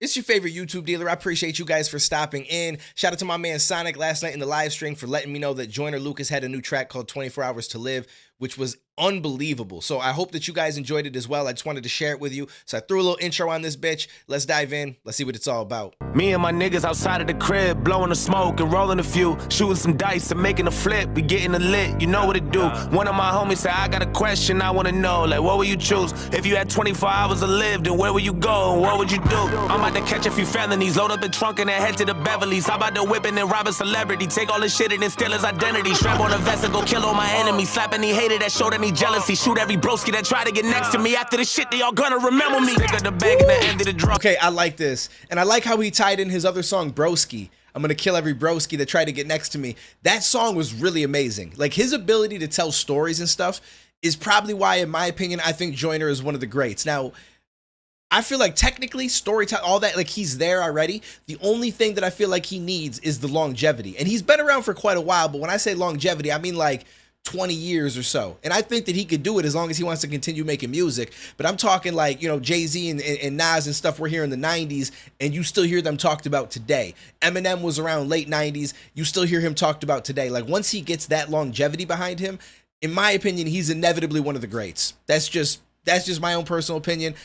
It's your favorite YouTube dealer. I appreciate you guys for stopping in. Shout out to my man Sonic last night in the live stream for letting me know that Joyner Lucas had a new track called 24 Hours to Live, which was unbelievable. So I hope that you guys enjoyed it as well. I just wanted to share it with you. So I threw a little intro on this bitch. Let's dive in. Let's see what it's all about. Me and my niggas outside of the crib, blowing the smoke and rolling a few, shooting some dice and making a flip. We getting a lit, you know what it do. One of my homies said, I got a question I wanna know. Like, what would you choose? If you had 24 hours to live, then where would you go and what would you do? I'm about to catch a few felonies, load up the trunk and then head to the Beverly's. How about the whipping and rob a celebrity? Take all his shit and then steal his identity. Strap on a vest and go kill all my enemies. Slap any hater that showed any jealousy. Shoot every broski that tried to get next to me. After the shit, they all gonna remember me. Stick of the bag and the end of the drum. Okay, I like this. And I like how he tied in his other song, Broski. I'm gonna kill every broski that tried to get next to me. That song was really amazing. Like, his ability to tell stories and stuff is probably why, in my opinion, I think Joyner is one of the greats. Now, I feel like technically, storytelling, all that, like, he's there already. The only thing that I feel like he needs is the longevity. And he's been around for quite a while, but when I say longevity, I mean like 20 years or so. And I think that he could do it as long as he wants to continue making music. But I'm talking like, you know, Jay-Z and Nas and stuff were here in the 90s, and you still hear them talked about today. Eminem was around late 90s. You still hear him talked about today. Like, once he gets that longevity behind him, in my opinion, he's inevitably one of the greats. That's just my own personal opinion.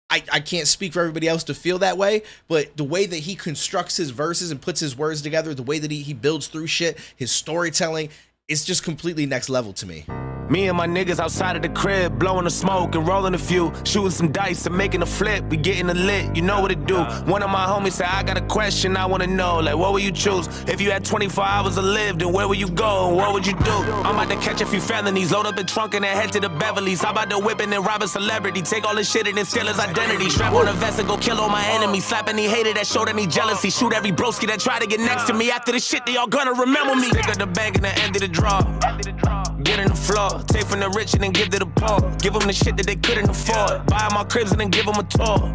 I can't speak for everybody else to feel that way, but the way that he constructs his verses and puts his words together, the way that he builds through shit, his storytelling, it's just completely next level to me. Me and my niggas outside of the crib, blowing the smoke and rolling a few, shooting some dice and making a flip. We getting a lit, you know what it do. One of my homies said, I got a question I wanna know. Like, what would you choose? If you had 24 hours to live, then where would you go and what would you do? I'm about to catch a few felonies, load up the trunk and then head to the Beverly's. How about the whipping and rob a celebrity? Take all his shit and then steal his identity. Strap on a vest and go kill all my enemies. Slap any hater that showed any jealousy. Shoot every broski that tried to get next to me. After the shit, they all gonna remember me. Stick of the bag and the end of the draw. Get in the floor, take from the rich and then give to the poor. Give them the shit that they couldn't afford. Buy my cribs and then give them a tour.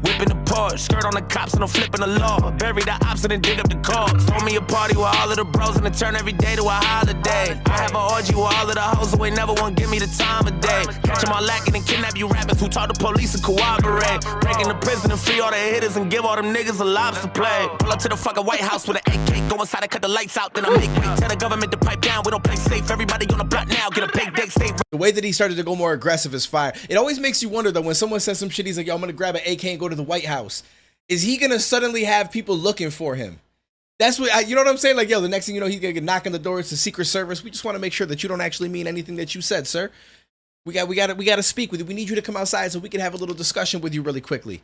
Whipping the Porsche, skirt on the cops and I'm flipping the law. Bury the ops and then dig up the corpse. Throw me a party with all of the bros and then turn every day to a holiday. I have an orgy with all of the hoes who ain't never want to give me the time of day. Catch them all lacking and kidnap you rappers who taught the police to cooperate. Break into prison and free all the hitters and give all them niggas a lobster play. Pull up to the fucking White House with an AK. Go inside and cut the lights out, then I make way. Tell the government to pipe down, we don't play safe. Everybody on the block now, get a pig dick state. The way that he started to go more aggressive is fire. It always makes you wonder, though, when someone says some shit, he's like, yo, I'm gonna grab an AK and go to the White House. Is he gonna suddenly have people looking for him? That's what, you know what I'm saying? Like, yo, the next thing you know, he's gonna get knock on the door. It's the Secret Service. We just want to make sure that you don't actually mean anything that you said, sir. We got to speak with you. We need you to come outside so we can have a little discussion with you really quickly.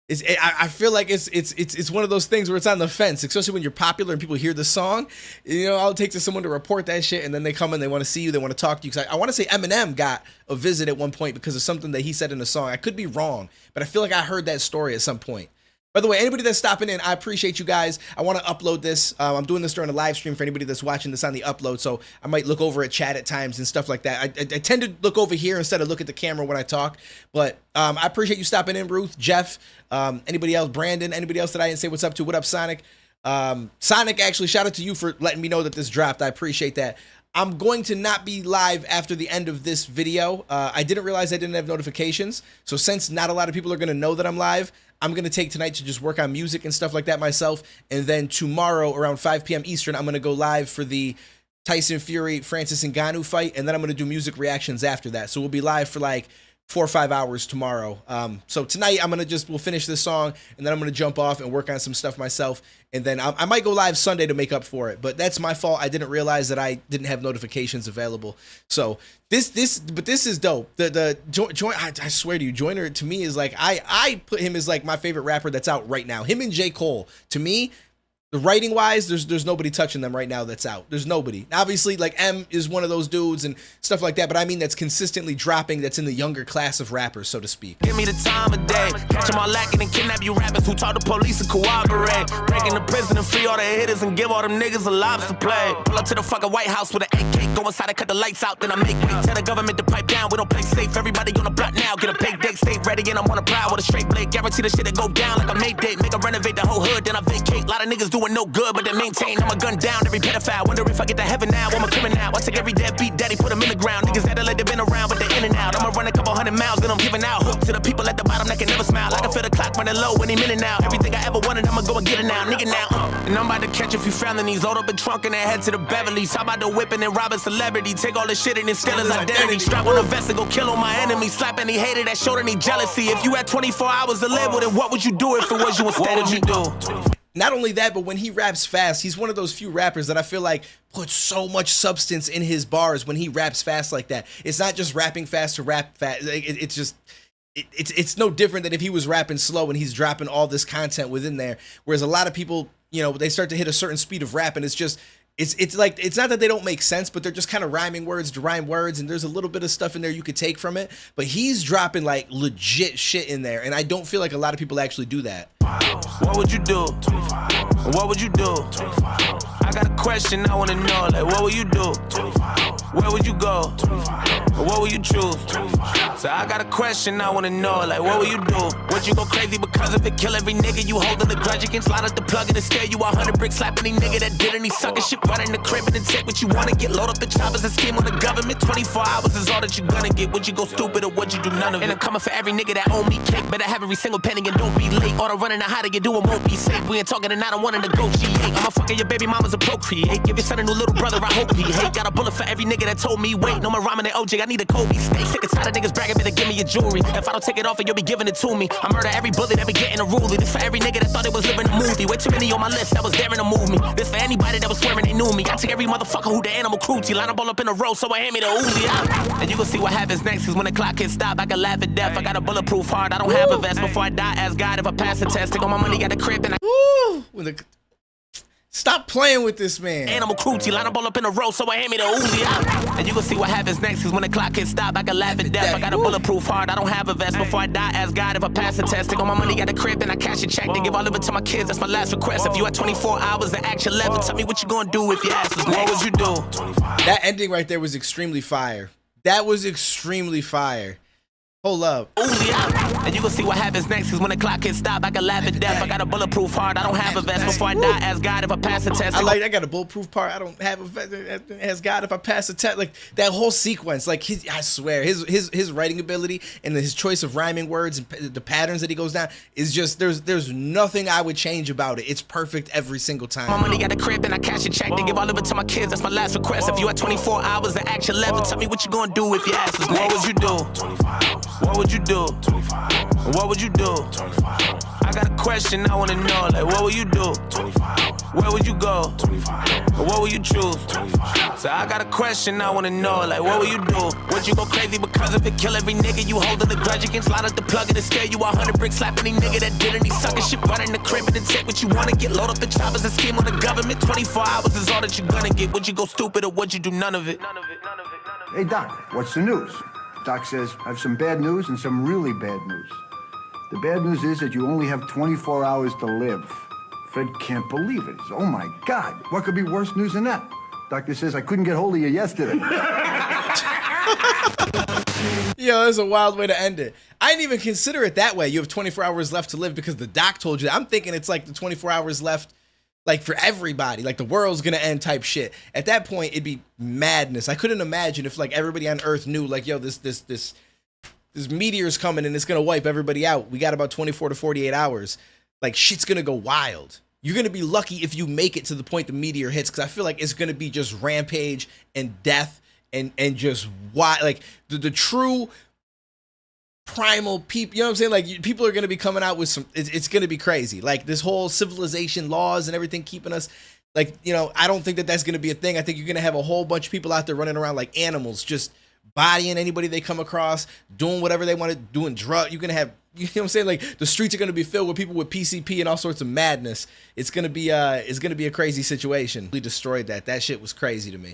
I feel like it's one of those things where it's on the fence, especially when you're popular and people hear the song. You know, all it takes is someone to report that shit, and then they come and they want to see you, they want to talk to you. Because I want to say Eminem got a visit at one point because of something that he said in the song. I could be wrong, but I feel like I heard that story at some point. By the way, anybody that's stopping in, I appreciate you guys. I want to upload this. I'm doing this during a live stream for anybody that's watching this on the upload, so I might look over at chat at times and stuff like that. I tend to look over here instead of look at the camera when I talk, but I appreciate you stopping in, Ruth, Jeff, anybody else, Brandon, anybody else that I didn't say what's up to. What up, Sonic? Sonic, actually, shout out to you for letting me know that this dropped. I appreciate that. I'm going to not be live after the end of this video. I didn't realize I didn't have notifications, so since not a lot of people are going to know that I'm live, I'm going to take tonight to just work on music and stuff like that myself, and then tomorrow around 5 p.m. Eastern, I'm going to go live for the Tyson Fury, Francis Ngannou fight, and then I'm going to do music reactions after that. So we'll be live for like 4 or 5 hours tomorrow. So tonight we'll finish this song, and then I'm gonna jump off and work on some stuff myself, and then I might go live Sunday to make up for it. But that's my fault. I didn't realize that I didn't have notifications available. So this is dope. I swear to you, Joyner to me is like I put him as like my favorite rapper that's out right now. Him and J. Cole, to me. The writing wise, there's nobody touching them right now that's out. There's nobody. Obviously, like M is one of those dudes and stuff like that, but I mean that's consistently dropping, that's in the younger class of rappers, so to speak. Give me the time of day. Catch them all lacking and kidnap you rappers who taught the police to cooperate. Break into prison and free all the hitters and give all them niggas a lobster play. Pull up to the fucking White House with an AK. Go inside and cut the lights out, then I make way. Tell the government to pipe down, we don't play safe. Everybody on the block now, get a pig dick, stay ready, and I'm on a prowl with a straight blade. Guarantee the shit that go down like a Mayday. Make a renovate the whole hood, then I vacate. A lot of niggas do doing no good, but they maintain. I'ma gun down every pedophile. Wonder if I get to heaven now. I'm a criminal. I take every deadbeat daddy, put them in the ground. Niggas that like they've been around, but they're in and out. I'ma run a couple hundred miles, then I'm giving out hope to the people at the bottom that can never smile. I can feel the clock running low any minute now. Everything I ever wanted, I'ma go and get it now, nigga now. And I'm about to catch a few felonies, load up a trunk and then head to the Beverly's. How about the whipping and rob a celebrity? Take all the shit and then steal his identity. Strap on a vest and go kill all my enemies. Slap any hater that showed any jealousy. If you had 24 hours to live with it, what would you do if it was you instead of you do? Not only that, but when he raps fast, he's one of those few rappers that I feel like puts so much substance in his bars when he raps fast like that. It's not just rapping fast to rap fast. It's no different than if he was rapping slow and he's dropping all this content within there. Whereas a lot of people, you know, they start to hit a certain speed of rap and it's just, it's like, it's not that they don't make sense, but they're just kind of rhyming words to rhyme words, and there's a little bit of stuff in there you could take from it, but he's dropping like legit shit in there, and I don't feel like a lot of people actually do that. What would you do? What would you do? I got a question I wanna know, like what would you do? Where would you go? What would you choose? So I got a question I wanna know, like what would you do? Would you go crazy because of it? Kill every nigga you holding the grudge against? Line up the plug and scare you 100 bricks, slap any nigga that did any sucker shit, run in the crib and then take what you wanna get, load up the choppers and scheme on the government. 24 hours is all that you gonna get. Would you go stupid or would you do none of it? And I'm coming for every nigga that owe me cake, better have every single penny and don't be late. All the running and hiding you doing won't be safe. We ain't talking and I don't wanna negotiate. I'ma fucking your baby mamas and procreate. Give your son a new little brother, I hope he hate. Got a bullet for every nigga that told me wait. No more rhyming than OJ, I need a Kobe steak. Sick and tired of niggas bragging, better give me your jewelry. If I don't take it off, you'll be giving it to me. I murder every bully that be getting a ruling. This for every nigga that thought it was living a movie. Way too many on my list that was daring to move me. This for anybody that was swearing they knew me. I take every motherfucker who the animal cruelty. Line them all up in a row, so I hand me the Uzi out. And you gon' see what happens next, cause when the clock hits stop, I can laugh at death. I got a bulletproof heart, I don't have a vest. Before I die, ask God if I pass the test. Take all my money, got a crib and I Stop playing with this man. Animal cruelty, line them all up in a row, so I hand me the Uzi out. And you gon' see what happens next, cause when the clock hits stop, I can laugh at death. I got a bulletproof heart, I don't have a vest. Before I die, ask God if I pass the test. Take all my money, got a crib, and I cash a check. They give all of it to my kids, that's my last request. If you had 24 hours to action left, tell me what you gonna do if your ass was next. What would you do? That ending right there was extremely fire. That was extremely fire. Hold up. Uzi out. And you gon' see what happens next, cause when the clock hits stop, I can laugh at death. I got a bulletproof heart, I don't have a vest. Before I die, ask God if I pass the test. I got a bulletproof part, I don't have a vest. Ask God if I pass the test. Like that whole sequence, like I swear, his writing ability and his choice of rhyming words and the patterns that he goes down is just there's nothing I would change about it. It's perfect every single time. My money got a crib and I cash a check. They give all of it to my kids, that's my last request. If you had 24 hours to action left, tell me what you gonna do if your ass was next. What would you do? What would you do? What would you do? I got a question I wanna know, like what would you do? Where would you go? What would you choose? So I got a question I wanna know, like what would you do? Would you go crazy because of it? Kill every nigga you holding the grudge against? Line up the plug and scare you 100 bricks, slap any nigga that did any sucker shit, run in the crib and then take what you wanna get, load up the choppers and scheme on the government. 24 hours is all that you gonna get. Would you go stupid or would you do none of it? Hey Doc, what's the news? Doc says, I have some bad news and some really bad news. The bad news is that you only have 24 hours to live. Fred can't believe it. He says, oh my God, what could be worse news than that? Doctor says, I couldn't get hold of you yesterday. Yo, that's a wild way to end it. I didn't even consider it that way. You have 24 hours left to live because the doc told you that. I'm thinking it's like the 24 hours left like for everybody, like the world's gonna end type shit. At that point, it'd be madness. I couldn't imagine if like everybody on Earth knew like, yo, this meteor's coming and it's gonna wipe everybody out. We got about 24 to 48 hours. Like shit's gonna go wild. You're gonna be lucky if you make it to the point the meteor hits, because I feel like it's gonna be just rampage and death and just wild, like the true primal people, you know what I'm saying? Like people are going to be coming out with some, it's going to be crazy. Like this whole civilization laws and everything keeping us like, you know, I don't think that that's going to be a thing. I think you're going to have a whole bunch of people out there running around like animals, just bodying anybody they come across, doing whatever they want to, doing drugs. You're going to have, you know what I'm saying? Like the streets are going to be filled with people with PCP and all sorts of madness. It's going to be a crazy situation. We destroyed that. That shit was crazy to me.